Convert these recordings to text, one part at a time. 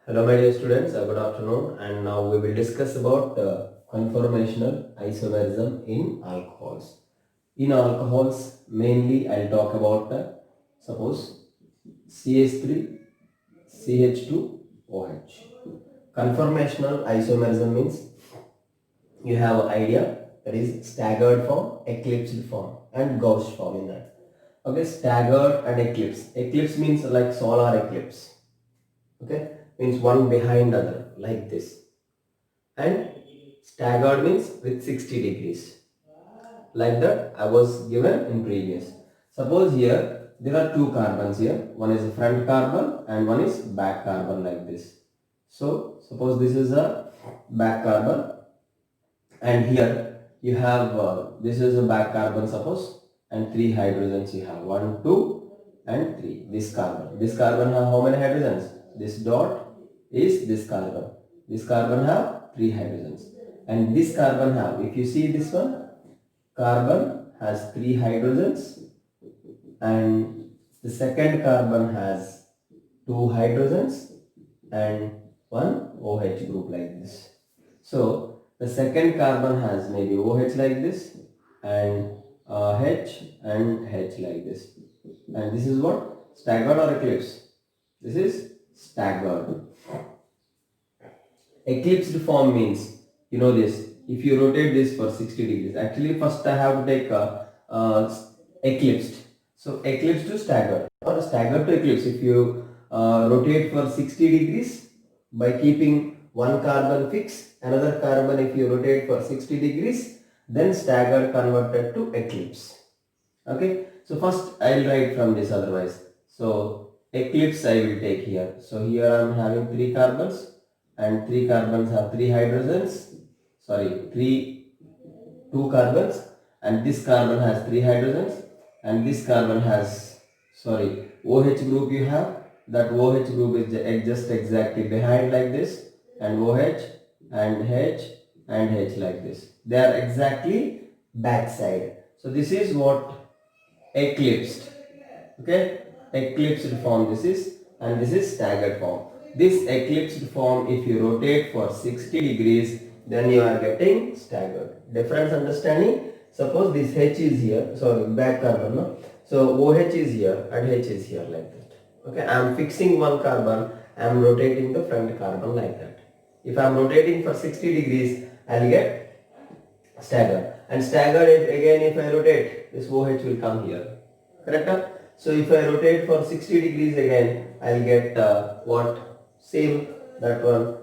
Hello my dear students, good afternoon, and now we will discuss about conformational isomerism in alcohols. In alcohols, mainly I'll talk about suppose CH3, CH2, OH. Conformational isomerism means you have an idea, that is staggered form, eclipsed form and gauche form in that. Okay, staggered and eclipse. Eclipse means like solar eclipse. Okay, means one behind other like this, and staggered means with 60 degrees like that I was given in previous. Suppose here there are two carbons here, one is a front carbon and one is back carbon like this. So suppose this is a back carbon, and here you have this is a back carbon suppose, and three hydrogens you have, 1 2 and 3. This carbon have how many hydrogens? This dot is this carbon have 3 hydrogens, and this carbon have, if you see this one, carbon has 3 hydrogens, and the second carbon has 2 hydrogens and one OH group like this. So the second carbon has maybe OH like this, and H and H like this. And this is what? Staggered or eclipse? This is staggered. Eclipsed form means, you know this, if you rotate this for 60 degrees, actually first I have to take eclipsed. So eclipsed to staggered or staggered to eclipse. If you rotate for 60 degrees by keeping one carbon fixed, another carbon if you rotate for 60 degrees, then staggered converted to eclipse. Okay, so first I will write from this otherwise. So eclipse I will take here. So here I am having 3 carbons, and 3 carbons have 3 hydrogens, sorry, 2 carbons, and this carbon has 3 hydrogens, and this carbon has, sorry, OH group you have, that OH group is just exactly behind like this, and OH and H like this. They are exactly backside. So this is what eclipsed. Okay, eclipsed form this is, and this is staggered form. This eclipsed form, if you rotate for 60 degrees, then you are getting staggered. Difference understanding? Suppose this H is here, sorry, back carbon, no? So OH is here and H is here like that. Okay, I am fixing one carbon, I am rotating the front carbon like that. If I am rotating for 60 degrees, I will get staggered. And staggered, again if I rotate, this OH will come here. Correct? So if I rotate for 60 degrees again, I'll get what? Same, that one.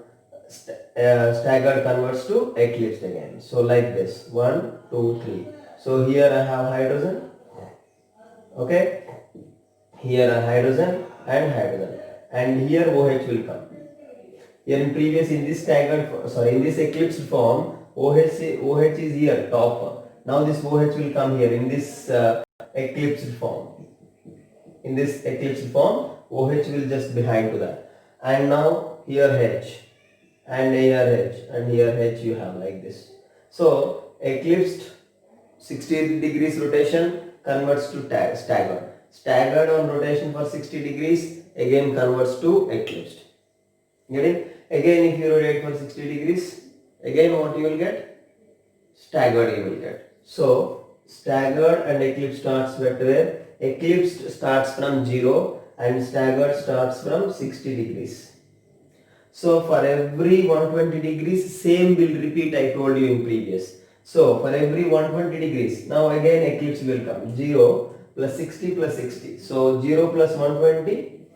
Staggered converts to eclipsed again. So like this, 1, 2, 3. So here I have hydrogen. Okay. Here a hydrogen and hydrogen. And here OH will come. Here in previous, in this staggered, sorry, in this eclipsed form, OH is here, top. Now this OH will come here in this eclipsed form. In this eclipsed form, OH will just behind to that. And now here H, and here H, and here H you have like this. So eclipsed 60 degrees rotation converts to staggered. Staggered on rotation for 60 degrees again converts to eclipsed. Getting? Again if you rotate for 60 degrees, again what you will get? Staggered you will get. So staggered and eclipsed starts where? Eclipsed starts from 0 and staggered starts from 60 degrees. So for every 120 degrees, same will repeat, I told you in previous. So for every 120 degrees, now again eclipse will come. 0 plus 60 plus 60. So 0 plus 120.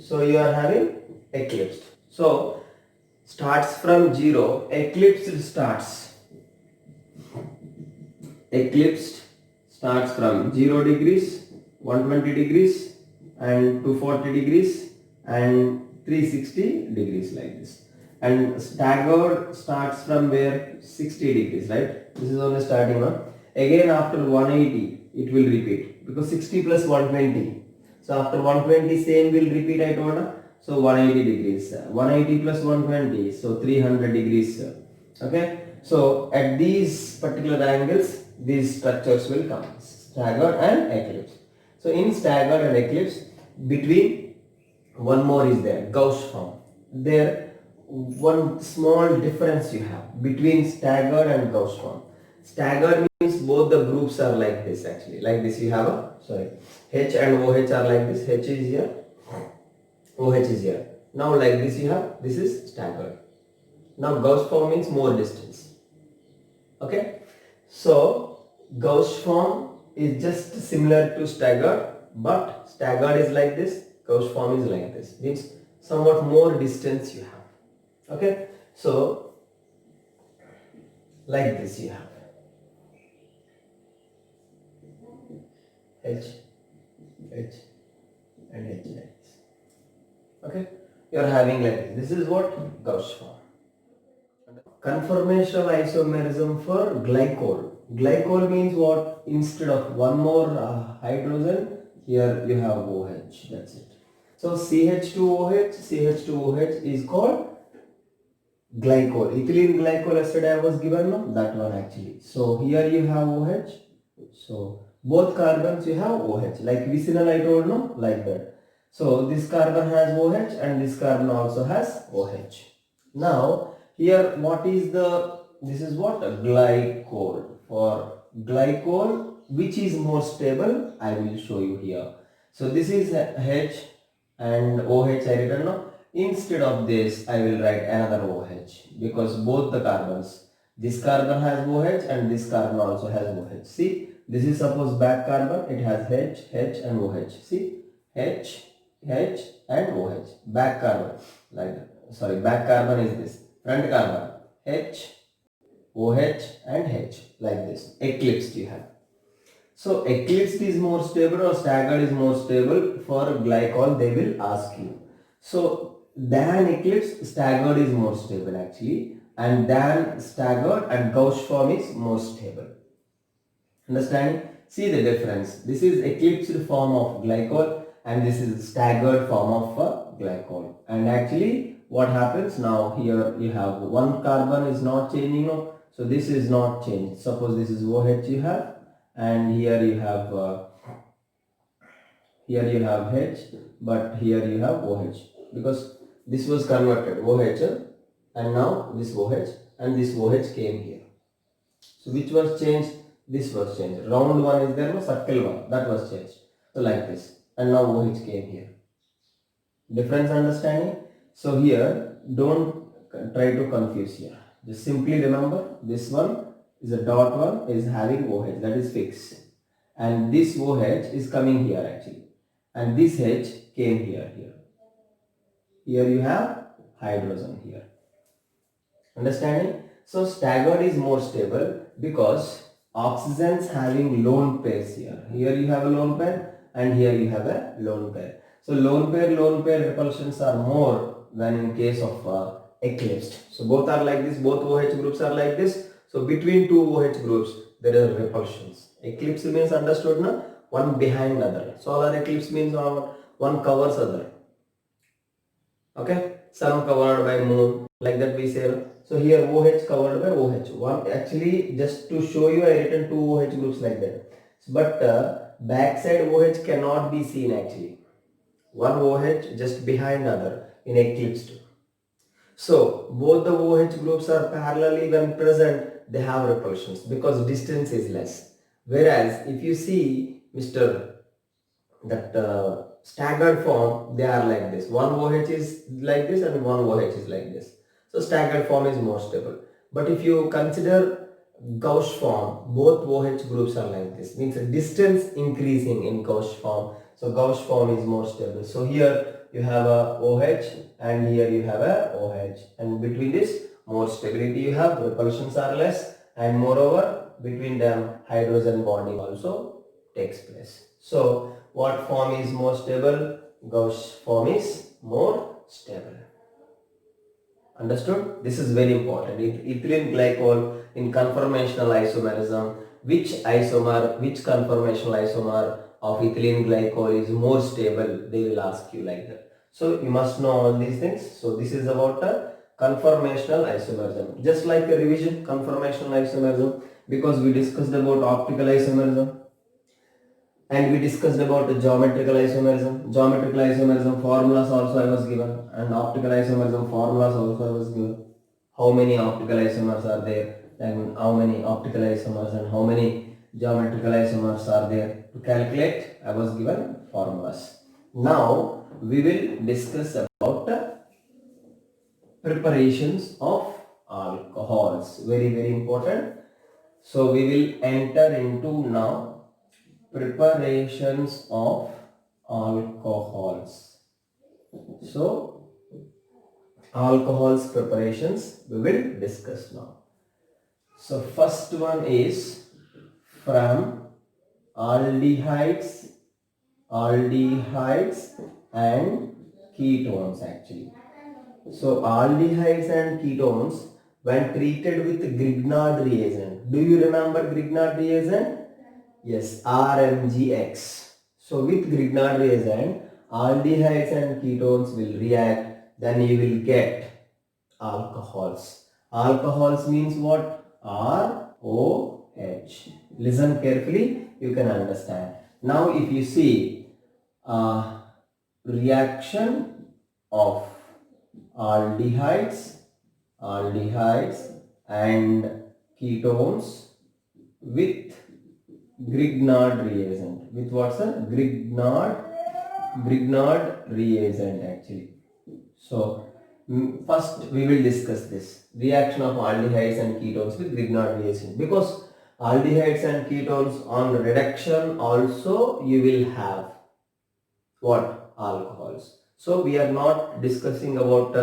So you are having eclipsed. So starts from 0, eclipsed starts. Eclipsed starts from 0 degrees, 120 degrees and 240 degrees and 360 degrees like this. And staggered starts from where? 60 degrees, right? This is only starting one. Again after 180 it will repeat, because 60 plus 120. So after 120 same will repeat, I told you. So 180 degrees. 180 plus 120, so 300 degrees. Okay. So at these particular angles, these structures will come, staggered and eclipse. So in staggered and eclipse, between one more is there, gauche form. there one small difference you have between staggered and Gauss form. Staggered means both the groups are like this actually. Like this you have a, sorry, H and OH are like this. H is here, OH is here. Now like this you have, this is staggered. Now Gauss form means more distance. Okay. So Gauss form is just similar to staggered, but staggered is like this, Gauss form is like this. Means somewhat more distance you have. Okay. So like this you have H, H and H like this. Okay. You are having like this. This is what Gauss form. Conformational isomerism for glycol. Glycol means what? Instead of one more hydrogen, here you have OH. That's it. So CH2OH, CH2OH is called glycol. Ethylene glycol yesterday I was given, no? That one actually. So here you have OH. So both carbons you have OH. Like vicinal I told, no? Like that. So this carbon has OH and this carbon also has OH. Now here what is the, this is what? Glycol. For glycol, which is more stable, I will show you here. So this is H and OH I written now. Instead of this I will write another OH because both the carbons, this carbon has OH and this carbon also has OH. See, this is suppose back carbon, it has H, H and OH. See, H, H and OH. Back carbon, like that. Sorry, back carbon is this. Front carbon, H, OH and H, like this. Eclipsed you have. So eclipsed is more stable or staggered is more stable? For glycol they will ask you. So than eclipsed, staggered is more stable actually, and than staggered and Gauss form is more stable. Understanding? See the difference. This is eclipsed form of glycol and this is staggered form of glycol. And actually what happens now, here you have one carbon is not changing, no? So this is not changed. Suppose this is OH you have, and here you have H, but here you have OH, because this was converted OH and now this OH and this OH came here. So which was changed? This was changed. Round one is there, no? Circle one, that was changed. So like this, and now OH came here. Difference understanding? So here don't try to confuse here. Just simply remember this one is a dot one is having OH, that is fixed, and this OH is coming here actually, and this H came here. Here you have hydrogen here. Understanding? So staggered is more stable because oxygens having lone pairs here. Here you have a lone pair and here you have a lone pair. So lone pair repulsions are more than in case of eclipsed. So both are like this, both OH groups are like this. So between two OH groups there are repulsions. Eclipse means understood, na? One behind other. Solar eclipse means one covers other. Okay, sun covered by moon, like that we say. So here OH covered by OH. One actually, just to show you, I written two OH groups like that. But backside OH cannot be seen actually. One OH just behind other in eclipsed. So both the OH groups are parallelly when present, they have repulsions because distance is less. Whereas if you see staggered form, they are like this. One OH is like this and one OH is like this. So staggered form is more stable. But if you consider Gauss form, both OH groups are like this. Means the distance increasing in Gauss form. So Gauss form is more stable. So here you have a OH and here you have a OH. And between this more stability you have, repulsions are less, and moreover between them hydrogen bonding also takes place. So what form is more stable? Gauss form is more stable. Understood? This is very important. Ethylene glycol in conformational isomerism, which conformational isomer of ethylene glycol is more stable, they will ask you like that. So you must know all these things. So this is about a conformational isomerism. Just like a revision, conformational isomerism, because we discussed about optical isomerism. And we discussed about the geometrical isomerism. Geometrical isomerism formulas also I was given, and optical isomerism formulas also I was given. How many optical isomers are there, and how many optical isomers and how many geometrical isomers are there to calculate, I was given formulas. Now we will discuss about preparations of alcohols. Very important. So we will enter into now preparations of alcohols. So alcohols preparations we will discuss now. So first one is from aldehydes and ketones actually. So aldehydes and ketones when treated with Grignard reagent. Do you remember Grignard reagent? Yes, RMGX. So with Grignard reagent, aldehydes and ketones will react, then you will get alcohols. Alcohols means what? ROH. Listen carefully, you can understand. Now if you see reaction of aldehydes and ketones with Grignard reagent. With what's a Grignard reagent actually. So first we will discuss this reaction of aldehydes and ketones with Grignard reagent, because aldehydes and ketones on reduction also you will have what? Alcohols. So we are not discussing about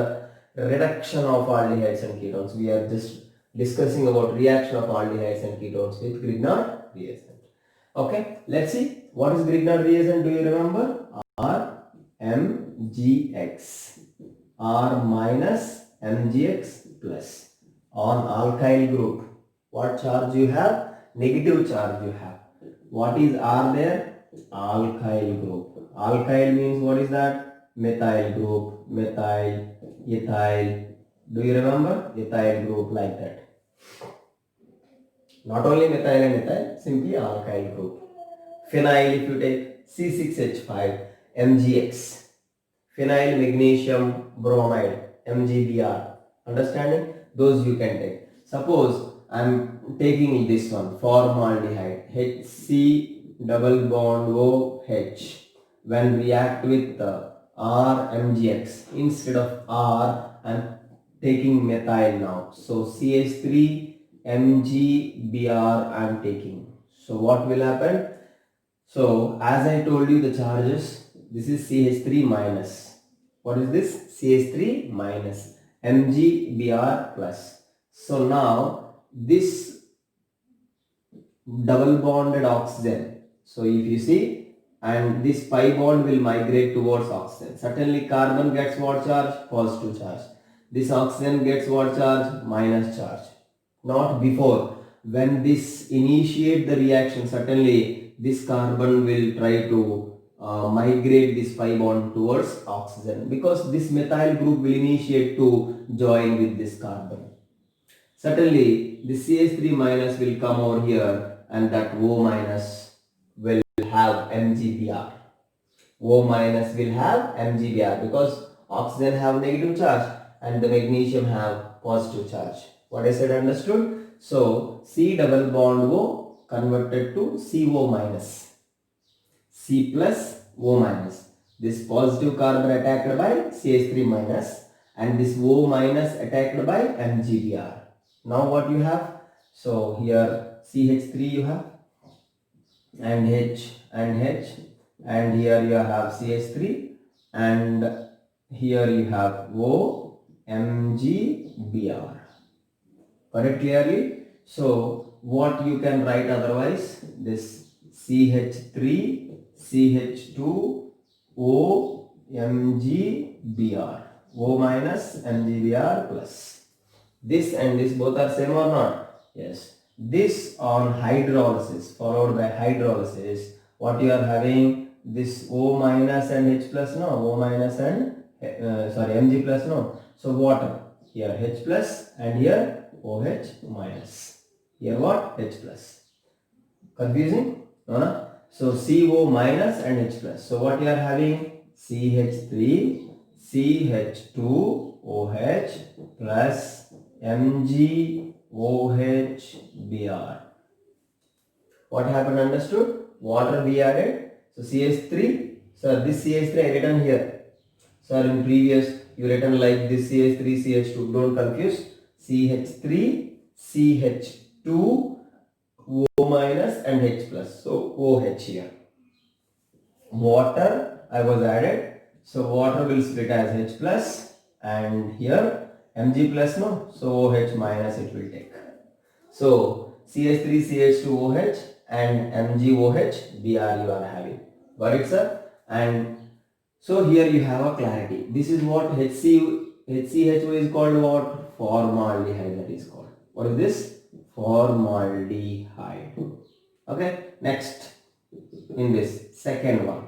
reduction of aldehydes and ketones. We are just discussing about reaction of aldehydes and ketones with Grignard reagent. Okay, let's see what is Grignard reagent. Do you remember? RMGX. R minus MgX plus. On alkyl group, what charge you have? Negative charge you have. What is R there? Alkyl group. Alkyl means what is that? Methyl group, methyl, ethyl. Do you remember? Ethyl group like that. Not only methyl and ethyl, simply alkyl group. Phenyl, if you take C6H5, MgX. Phenyl magnesium bromide, MgBr. Understanding? Those you can take. Suppose I am taking this one, formaldehyde, HC double bond OH. When react with RMGX, instead of R, I am taking methyl now. So CH3 MgBr I am taking. So what will happen? So as I told you the charges, this is CH3 minus. What is this? CH3 minus MgBr plus. So now this double bonded oxygen. So if you see, and this pi bond will migrate towards oxygen. Certainly carbon gets what charge? Positive charge. This oxygen gets what charge? Minus charge. Not before. When this initiate the reaction, certainly this carbon will try to migrate this pi bond towards oxygen, because this methyl group will initiate to join with this carbon. Certainly the CH3 minus will come over here, and that O minus will have MgBr. O minus will have MgBr, because oxygen have negative charge and the magnesium have positive charge. What I said understood? So C double bond O converted to CO minus. C plus O minus. This positive carbon attacked by CH3 minus, and this O minus attacked by MgBr. Now what you have? So here CH3 you have, and H, and here you have CH3, and here you have O MgBr. Correct clearly? So what you can write otherwise? This CH3 CH2 O MgBr. O minus MgBr plus. This and this both are same or not? Yes. This on hydrolysis, followed by hydrolysis, what you are having? This O minus and H plus, no? O minus and Mg plus, no? So water. Here H plus, and here OH minus. Here what? H plus. Confusing? No, no? So CO minus and H plus. So what you are having? CH3, CH2OH plus MgOH, Br. What happened? Understood? Water we added. So CH3. So this CH3 I written here. So in previous you written like this CH3, CH2. Don't confuse. CH3, CH2, O minus and H plus. So OH here. Water I was added. So water will split as H plus and here Mg plus no. So OH minus it will take. So CH3, CH2OH and MgOH, Br you are having. Got it, sir? And so here you have a clarity. This is what HCHO is called what? Formaldehyde, that is called. What is this? Formaldehyde. Okay, next in this second one.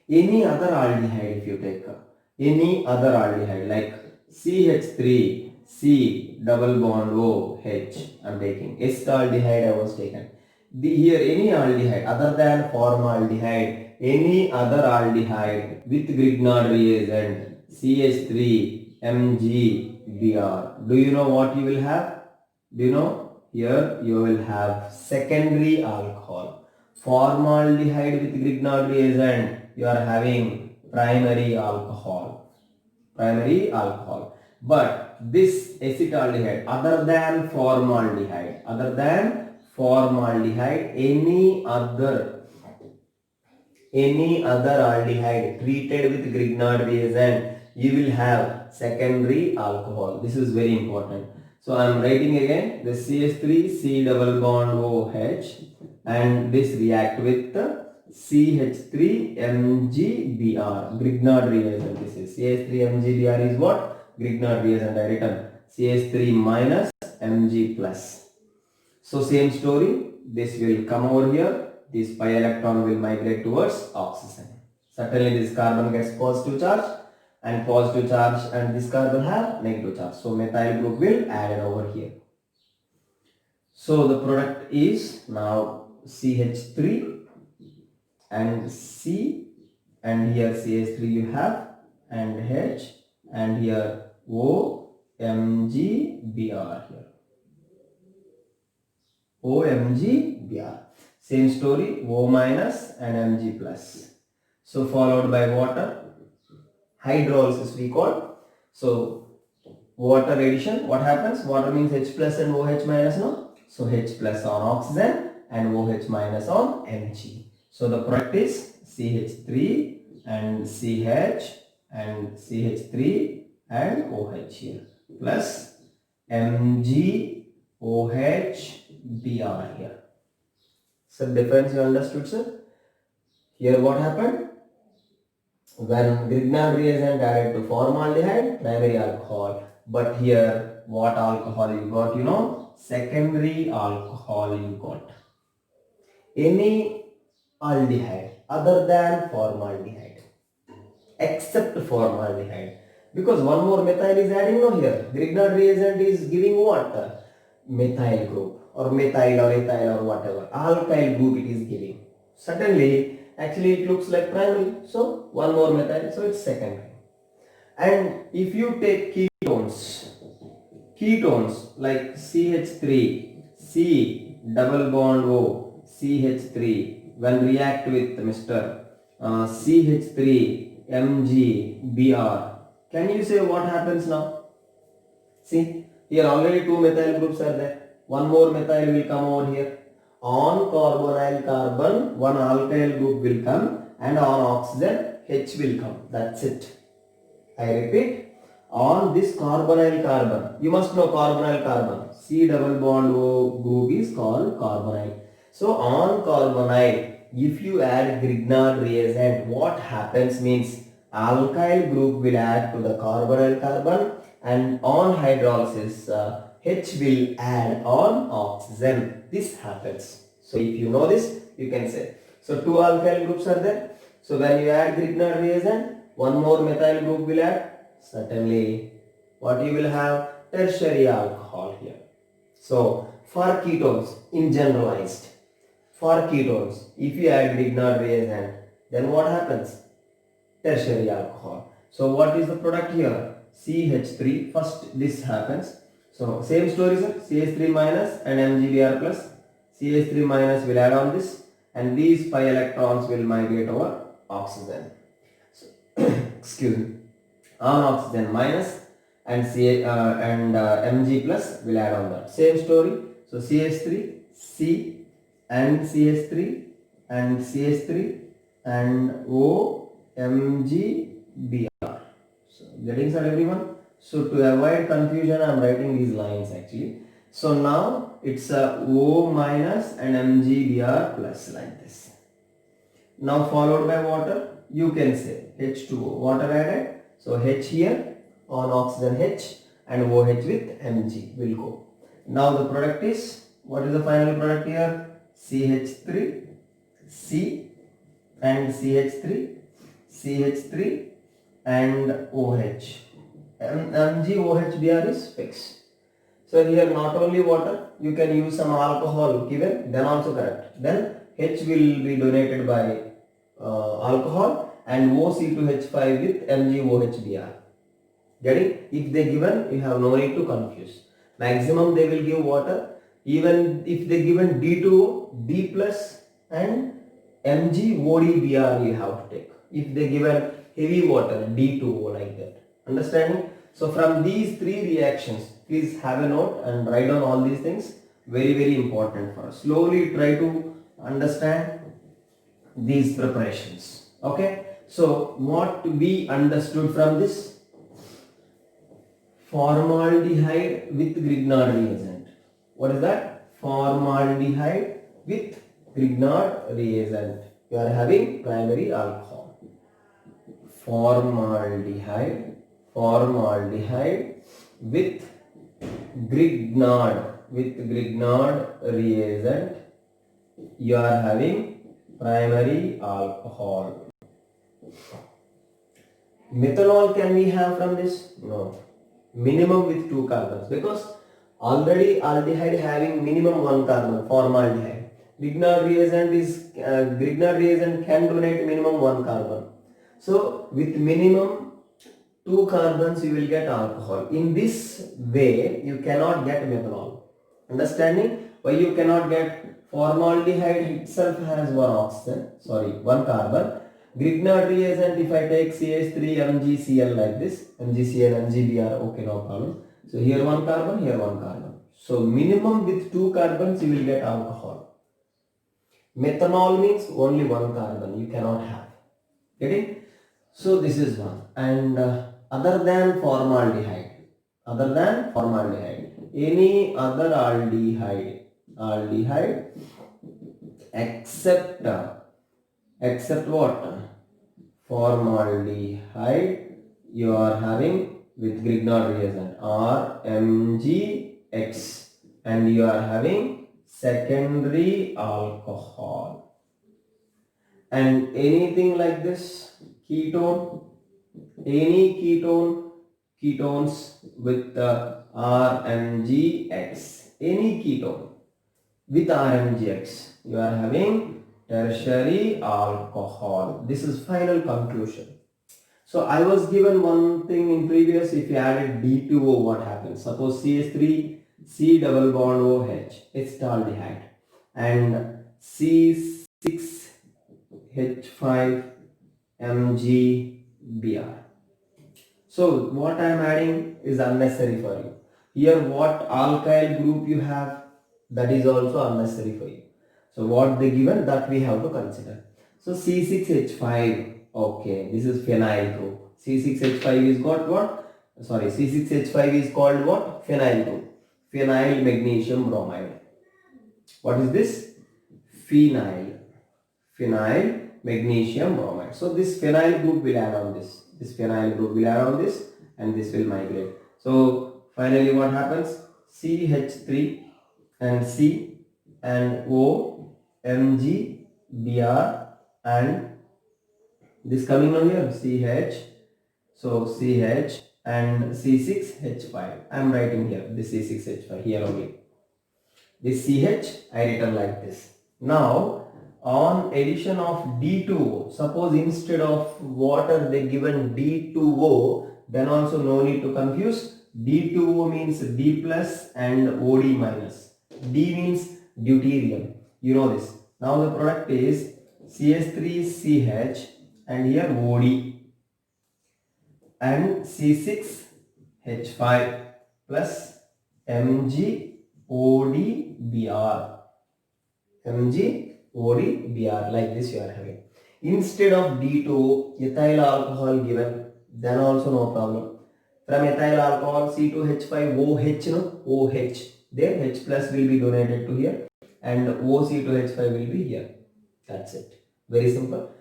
Any other aldehyde if you take any other aldehyde like CH3, C double bond O H I am taking. Acetaldehyde I was taken. Here any aldehyde other than formaldehyde, any other aldehyde with Grignard reagent CH3, Mg, Br. Do you know what you will have? Do you know? Here you will have secondary alcohol. Formaldehyde with Grignard reagent, you are having primary alcohol. Primary alcohol. But this acetaldehyde, other than formaldehyde, any other aldehyde treated with Grignard reagent, you will have secondary alcohol. This is very important. So I am writing again the CH3, C double bond OH and this react with CH3 MgBr, Grignard reagent. This is CH3 MgBr is what? Grignard reagent I written. CH3 minus Mg plus. So same story, this will come over here, this pi electron will migrate towards oxygen. Certainly this carbon gets positive charge and this carbon have negative charge. So methyl group will add over here. So the product is now CH3 and C and here CH3 you have and H and here O MgBr here. OMgBr. Same story, O minus and Mg plus. So followed by water. Hydrolysis we call. So water addition, what happens? Water means H plus and OH minus, no? So H plus on oxygen and OH minus on Mg. So the product is CH3 and CH and CH3 and OH here plus MgOH Br here. So difference you understood, sir? Here what happened? When Grignard reagent added to formaldehyde, primary alcohol. But here what alcohol you got? You know, secondary alcohol you got. Any aldehyde other than formaldehyde, except formaldehyde. Because one more methyl is adding no here. Grignard reagent is giving what? Methyl group or methyl or ethyl or whatever. Alkyl group it is giving. Certainly, actually it looks like primary. So, one more methyl. So, it's secondary. And if you take ketones like CH3, C double bond O, CH3 when react with Mr. CH3, Mg, Br. Can you say what happens now? See, here already two methyl groups are there. One more methyl will come over here. On carbonyl carbon, one alkyl group will come and on oxygen, H will come. That's it. I repeat, on this carbonyl carbon, you must know carbonyl carbon. C double bond O group is called carbonyl. So on carbonyl, if you add Grignard reagent, what happens means alkyl group will add to the carbonyl carbon and on hydrolysis H will add on oxygen. This happens. So if you know this, you can say. So two alkyl groups are there. So when you add Grignard reagent, one more methyl group will add. Certainly, what you will have? Tertiary alcohol here. So for ketones in generalized, for ketones, if you add Grignard reagent, then what happens? Tertiary alcohol. So what is the product here? CH3. First this happens. So same story, sir. CH3 minus and MgBr plus. CH3 minus will add on this, and these 5 electrons will migrate over oxygen. So, excuse me. On oxygen minus and Mg plus will add on that. Same story. So CH3, C and CH3 and CH3 and O, Mg, Br. So getting that, everyone? So to avoid confusion, I am writing these lines actually. So now it's a O minus and MgBr plus like this. Now followed by water, you can say H2O, water added. So H here on oxygen H and OH with Mg will go. Now the product is, what is the final product here? CH3, C and CH3, CH3 and OH. MgOHBr is fixed. So here not only water, you can use some alcohol given, then also correct. Then H will be donated by alcohol and OC2H5 with MgOHBr. Getting? If they given, you have no need to confuse. Maximum they will give water. Even if they given D2O, D plus and MgODBr you have to take. If they given heavy water, D2O like that. Understanding? So from these three reactions, please have a note and write down all these things. Very, very important for us. Slowly try to understand these preparations. Okay. So what we understood from this? Formaldehyde with Grignard reagent. What is that? Formaldehyde with Grignard reagent. You are having primary alcohol. Formaldehyde with Grignard reagent. You are having primary alcohol. Methanol can we have from this? No. Minimum with 2 carbons, because already aldehyde having minimum 1 carbon, formaldehyde. Grignard reagent can donate minimum 1 carbon. So with minimum 2 carbons you will get alcohol. In this way you cannot get methanol. Understanding? Why you cannot get? Formaldehyde itself has 1 carbon. Grignard reagent, if I take CH3 MgCl like this, MgCl, MgBr, okay, no problem. So here 1 carbon, here 1 carbon. So minimum with 2 carbons you will get alcohol. Methanol means only 1 carbon you cannot have. Getting? So this is one. And other than formaldehyde, any other aldehyde except what? Formaldehyde you are having with Grignard reagent or MgX, and you are having secondary alcohol. And anything like this, ketone, any ketones with RMGX, any ketone with RMGX, you are having tertiary alcohol. This is final conclusion. So I was given one thing in previous, if you added D2O, what happens? Suppose CH3, C double bond OH, it's aldehyde, and C6H5 MgBr. So what I am adding is unnecessary for you. Here what alkyl group you have, that is also unnecessary for you. So what they given, that we have to consider. So C6H5, okay, this is phenyl group. C6H5 is got what? Sorry, C6H5 is called what? Phenyl group. Phenyl magnesium bromide. What is this? Phenyl magnesium bromide. So this phenyl group will add on this. This phenyl group will add on this, and this will migrate. So finally what happens? CH3 and C and O, Mg, Br, and this coming on here, CH. So CH and C6H5. I am writing here this C6H5 here only. This CH I written like this. Now on addition of D2O, suppose instead of water they given D2O, then also no need to confuse. D2O means D plus and OD minus. D means deuterium. You know this. Now the product is CH3CH and here OD and C6H5 plus MgODBr. MgODBr, like this you are having. Instead of D2O, ethyl alcohol given, then also no problem. From ethyl alcohol C2H5OH, no? OH. There H plus will be donated to here and OC2H5 will be here. That's it. Very simple.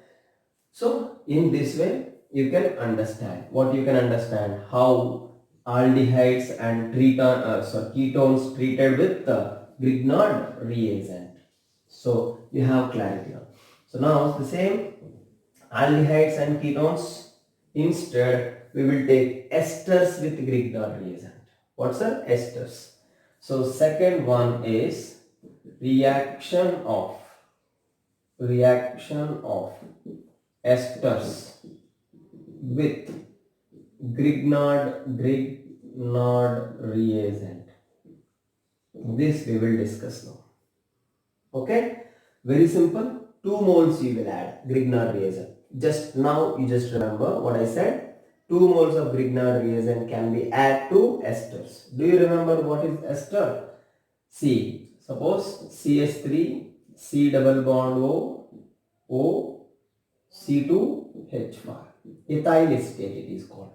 So in this way you can understand. What you can understand? How aldehydes and ketones treated with the Grignard reagent. So you have clarity now. So now the same aldehydes and ketones, instead we will take esters with Grignard reagent. What's the esters? So second one is reaction of esters with Grignard reagent. This we will discuss now. Okay, very simple. 2 moles you will add Grignard reagent. Just now you just remember what I said. 2 moles of Grignard reagent can be added to esters. Do you remember what is ester? See, suppose CH3 C double bond O C2H5. Ethyl acetate it is called.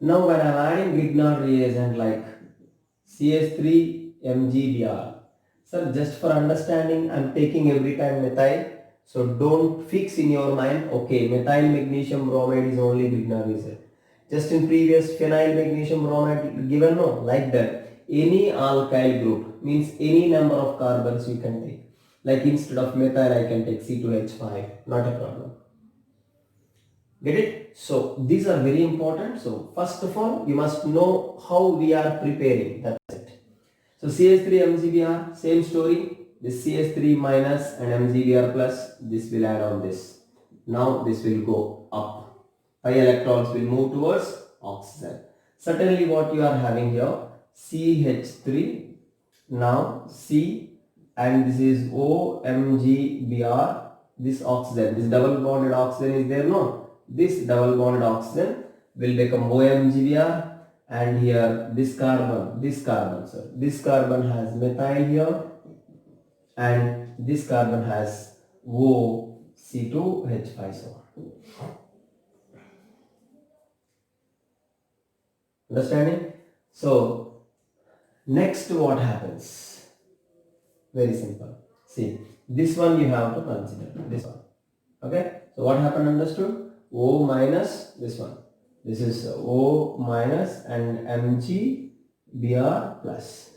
Now when I am adding Grignard reagent like CH3 MgBr, sir, just for understanding I am taking every time methyl, so don't fix in your mind, okay, methyl magnesium bromide is only Grignard reagent. Just in previous phenyl magnesium bromide given, no, like that. Any alkyl group means any number of carbons you can take. Like instead of methyl I can take C2H5, not a problem. Get it? So these are very important. So first of all you must know how we are preparing. That's it. So CH3 MgBr, same story. This CH3 minus and MgBr plus, this will add on this. Now this will go up. Pi electrons will move towards oxygen. Certainly what you are having here, CH3, now C, and this is OMgBr, this oxygen, this double bonded oxygen is there, no? This double bonded oxygen will become OMgBr, and here this carbon has methyl here, and this carbon has OC2H5. So understanding? So next what happens? Very simple. See, this one you have to consider, this one. Okay, so what happened, understood? O minus this one. This is O minus and MgBr plus.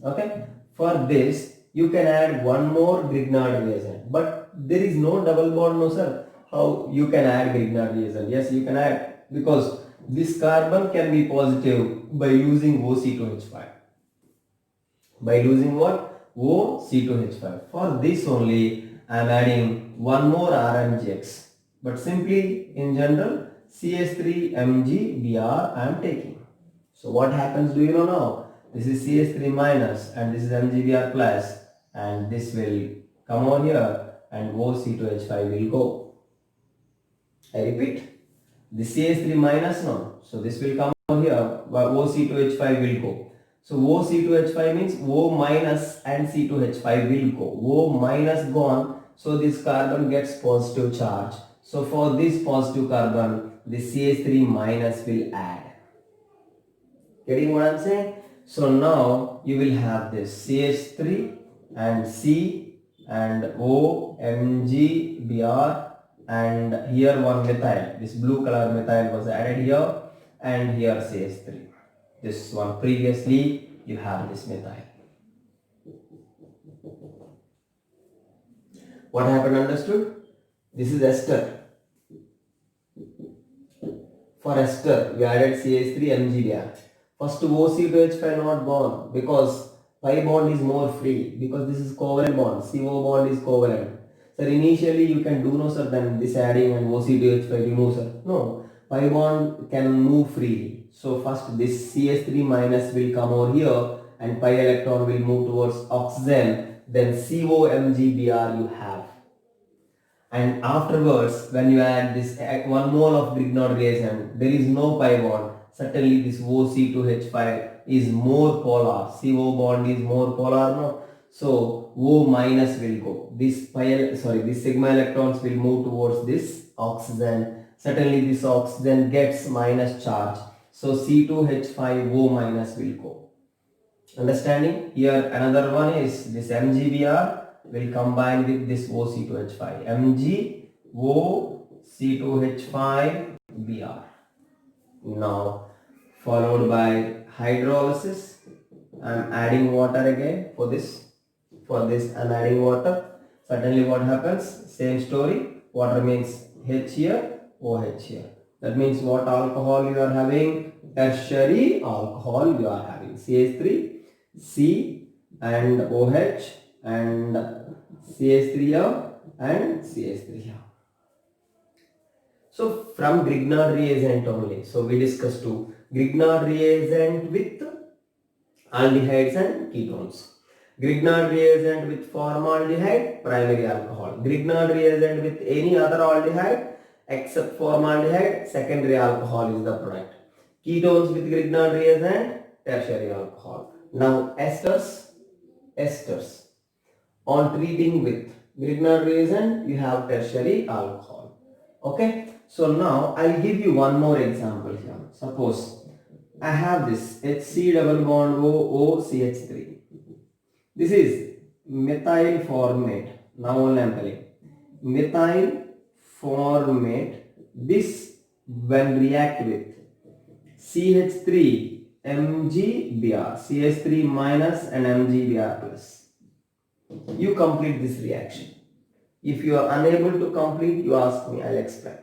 Okay, for this you can add one more Grignard reagent, but there is no double bond, no sir. How you can add Grignard reagent? Yes, you can add, because this carbon can be positive by using OC2H5. By using what? OC2H5. For this only I am adding one more RMGX. But simply in general CH3 MgBr I am taking. So what happens, do you know now? This is CH3 minus and this is MgBr plus, and this will come over here and OC2H5 will go. I repeat, this CH3 minus now, so this will come over here, OC2H5 will go. So OC2H5 means O minus and C2H5 will go. O minus gone, so this carbon gets positive charge. So for this positive carbon, this CH3 minus will add. Getting what I am saying? So now you will have this CH3 and C and O, MgBr, and here one methyl. This blue color methyl was added here, and here CH3. This one previously you have this methyl. What happened, understood? This is ester. For ester, we added CH3 MgBr. First OC2H5 not born, because Pi bond is more free because this is covalent bond. CO bond is covalent. Sir, initially you can do no sir, then this adding and OC2H5 remove sir. No, pi bond can move freely. So first this CH3 minus will come over here and pi electron will move towards oxygen. Then COMgBr you have. And afterwards, when you add this 1 mole of Grignard reagent, there is no pi bond. Certainly this OC2H5 is more polar. CO bond is more polar now. So O minus will go. This sigma electrons will move towards this oxygen. Certainly this oxygen gets minus charge. So C2H5O minus will go. Understanding? Here another one is this MgBr will combine with this OC2H5. MgOC2H5Br. Now followed by hydrolysis. I am adding water again for this. For this I am adding water. Certainly what happens? Same story. Water means H here, OH here. That means what alcohol you are having? Tertiary alcohol you are having. CH3, C and OH and CH3 and CH3. So from Grignard reagent only. So we discussed two. Grignard reagent with aldehydes and ketones. Grignard reagent with formaldehyde, primary alcohol. Grignard reagent with any other aldehyde except formaldehyde, secondary alcohol is the product. Ketones with Grignard reagent, tertiary alcohol. Now esters. On treating with Grignard reagent, you have tertiary alcohol. Okay. So now I'll give you one more example here. Suppose I have this HC double bond OOCH3. This is methyl formate. Now only I am telling. Methyl formate. This when react with CH3 MgBr, CH3 minus and MgBr plus. You complete this reaction. If you are unable to complete, you ask me, I'll explain.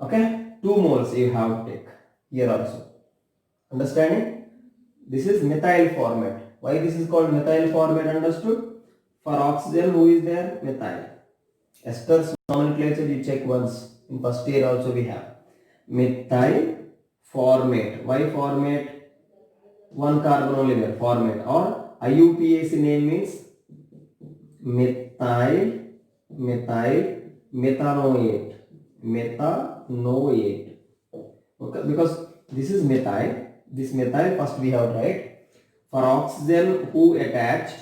Okay, 2 moles you have to take here also. Understanding? This is methyl formate. Why this is called methyl formate? Understood? For oxygen, who is there? Methyl. Esters nomenclature you check once. In first year also we have. Methyl formate. Why formate? 1 carbon only there. Formate. Or IUPAC name means methanoate. Okay, because this is methyl. This methyl first we have to write. For oxygen who attached,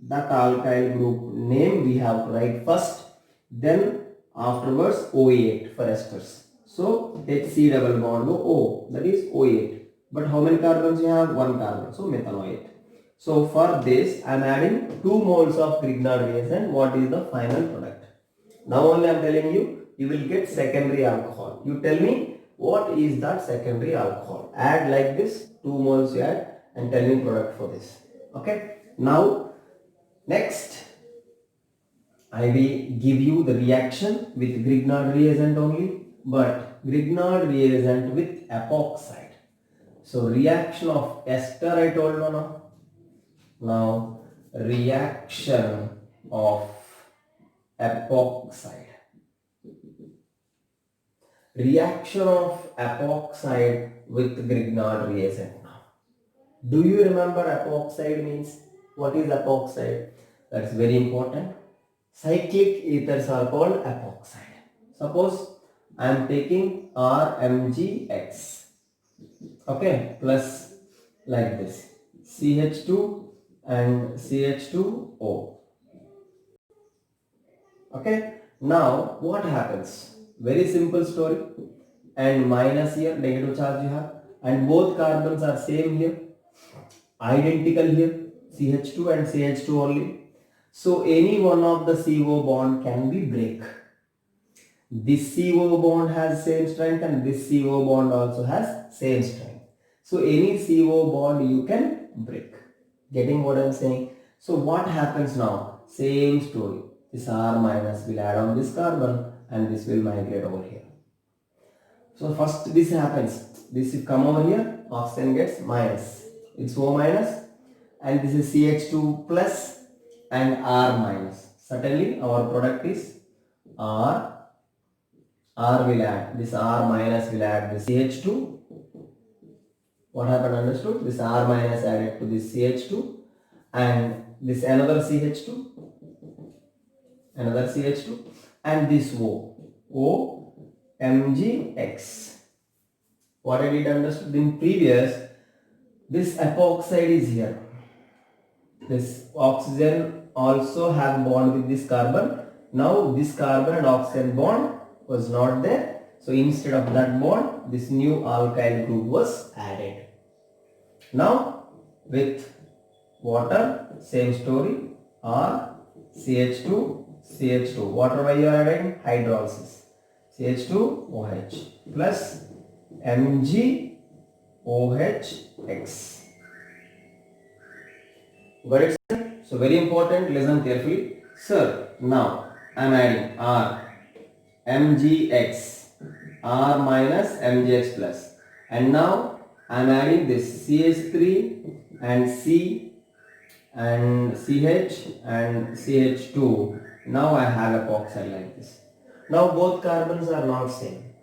that alkyl group name we have to write first. Then afterwards OH for esters. So HC double bond O, that is OH. But how many carbons you have? 1 carbon. So methanoate. So for this I am adding 2 moles of Grignard reagent. What is the final product? Now only I am telling you, you will get secondary alcohol. You tell me what is that secondary alcohol. Add like this, 2 moles you add and tell me product for this. Okay. Now next I will give you the reaction with Grignard reagent only, but Grignard reagent with epoxide. So reaction of ester I told you now. Now reaction of epoxide. Reaction of epoxide with Grignard reagent. Do you remember epoxide means? What is epoxide? That's very important. Cyclic ethers are called epoxide. Suppose I am taking RMgX. Okay, plus like this. CH2 and CH2O. Okay, now what happens? Very simple story. And minus here, negative charge you have. And both carbons are same here. Identical here. CH2 and CH2 only. So any one of the CO bond can be break. This CO bond has same strength and this CO bond also has same strength. So any CO bond you can break. Getting what I am saying? So what happens now? Same story. This R minus will add on this carbon and this will migrate over here. So first this happens. This will come over here. Oxygen gets minus. It's O minus. and this is CH2 plus and R minus. Certainly our product is R will add, this R minus will add the CH2. What happened, understood? This R minus added to this CH2 and this another CH2 and this O MgX. What I did understood in previous, this epoxide is here. This oxygen also have bond with this carbon. Now this carbon and oxygen bond was not there. So instead of that bond, this new alkyl group was added. Now with water, same story, R, CH2, water why you are adding? Hydrolysis, CH2OH plus MgOHX. Got it, sir? So very important, listen carefully. Sir, now I am adding R, MgX, R minus MgX plus, and now I am adding this CH3 and C and CH and CH2. Now I have epoxide like this. Now both carbons are not same.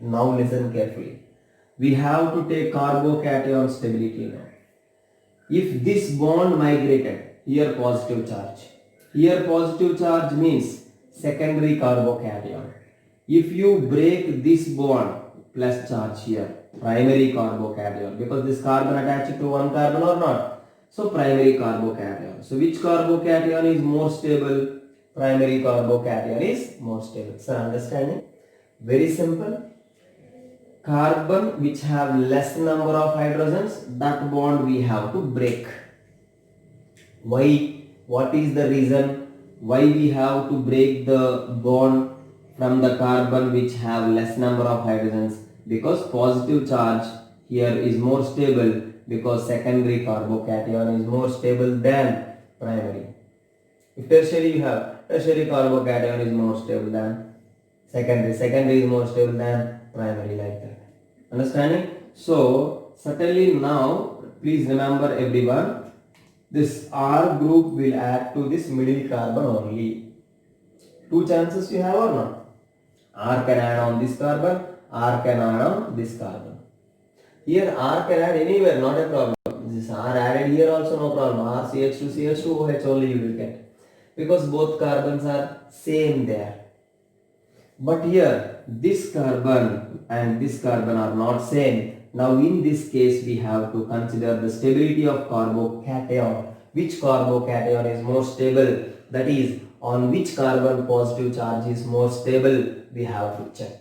Now listen carefully. We have to take carbocation stability now. If this bond migrated, here positive charge means secondary carbocation. If you break this bond, plus charge here, primary carbocation, because this carbon attached to one carbon or not. So primary carbocation. So which carbocation is more stable? Primary carbocation is more stable. So understanding? Very simple. Carbon which have less number of hydrogens, that bond we have to break. Why? What is the reason why we have to break the bond from the carbon which have less number of hydrogens? Because positive charge here is more stable, because secondary carbocation is more stable than primary. If tertiary you have, tertiary carbocation is more stable than secondary is more stable than primary, like that. Understanding? So certainly now please remember everyone, this R group will add to this middle carbon only. Two chances you have or not? R can add on this carbon, R can add on this carbon. Here R can add anywhere, not a problem. This R added here also no problem. R CH2 CH2 OH only you will get, because both carbons are same there. But here this carbon and this carbon are not same. Now in this case we have to consider the stability of carbocation. Which carbocation is more stable? That is, on which carbon positive charge is more stable, we have to check.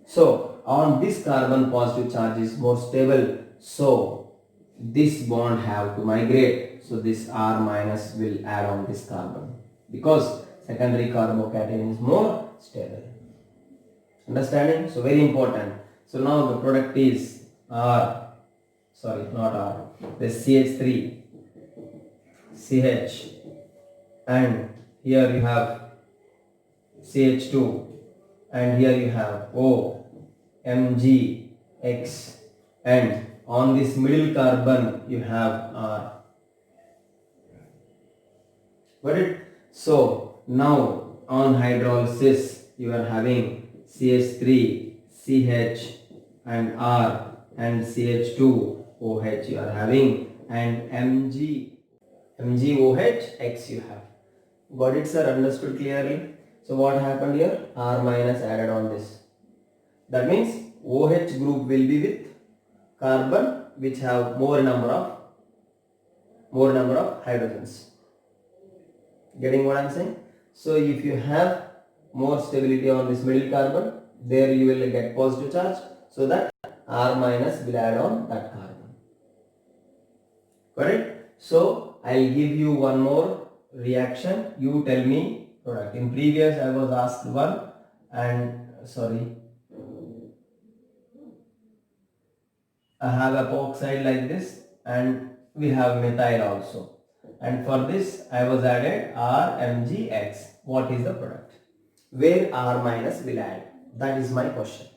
So on this carbon positive charge is more stable, so this bond have to migrate. So this R minus will add on this carbon, because secondary carbocation is more stable. Understanding? So very important. So now the product is this CH3, CH, and here you have CH2, and here you have O, Mg, X, and on this middle carbon you have R. Got it? So now on hydrolysis you are having CH3, CH and R, and CH2, OH you are having, and MgOH, X you have. Got it, sir? Understood clearly? So what happened here? R minus added on this. That means OH group will be with carbon which have more number of hydrogens. Getting what I am saying? So if you have more stability on this middle carbon, there you will get positive charge, so that R minus will add on that carbon. Got it? So I will give you one more reaction. You tell me product. In previous I was asked one, and I have epoxide like this, and we have methyl also. And for this I was added RMgX. What is the product? Where R minus will add? That is my question.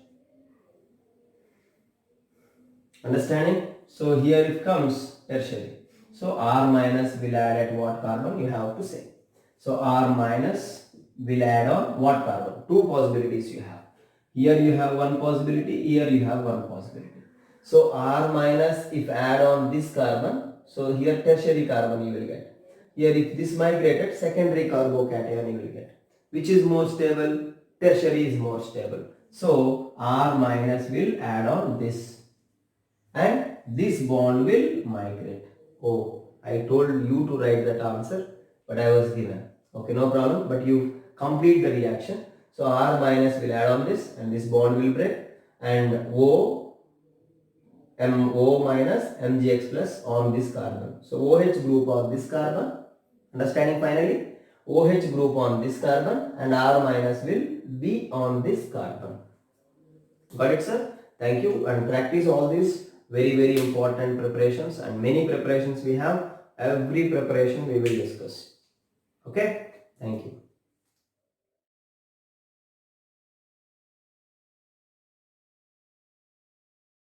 Understanding? So here it comes tertiary. So R minus will add at what carbon, you have to say. So R minus will add on what carbon? Two possibilities you have. Here you have one possibility, here you have one possibility. So R minus if add on this carbon, so here tertiary carbon you will get. Here if this migrated, secondary carbocation you will get. Which is more stable? Tertiary is more stable. So R minus will add on this and this bond will migrate. Oh, I told you to write that answer, but I was given. Okay, no problem, but you complete the reaction. So R minus will add on this and this bond will break, and MO minus MgX plus on this carbon. So OH group on this carbon, understanding finally? OH group on this carbon and R minus will be on this carbon. Got it, sir? Thank you, and practice all these very important preparations, and many preparations we have. Every preparation we will discuss. Okay? Thank you.